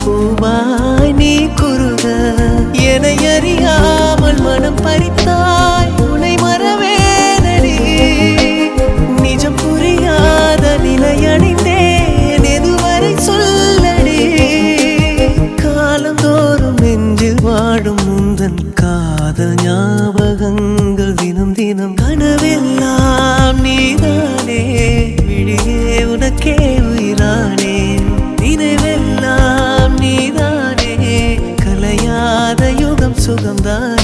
பூவாய் நீ குறுக என்னை அறியாமல் மனம் பறித்தாய் உன்னை மறவேனடி நிஜம் புரியாத நிலையடைந்தேன் எதுவரை சொல்லடி காலந்தோறும் நெஞ்சில் வாடும் முந்தன் காதல் ஞாபகங்கள் தினம் தினம் கனவெல்லாம் நீதானே விழியே உனக்கே உயிரானே நினைவெல்லாம் நீதானே கலையாத யுகம் சுகம்தான்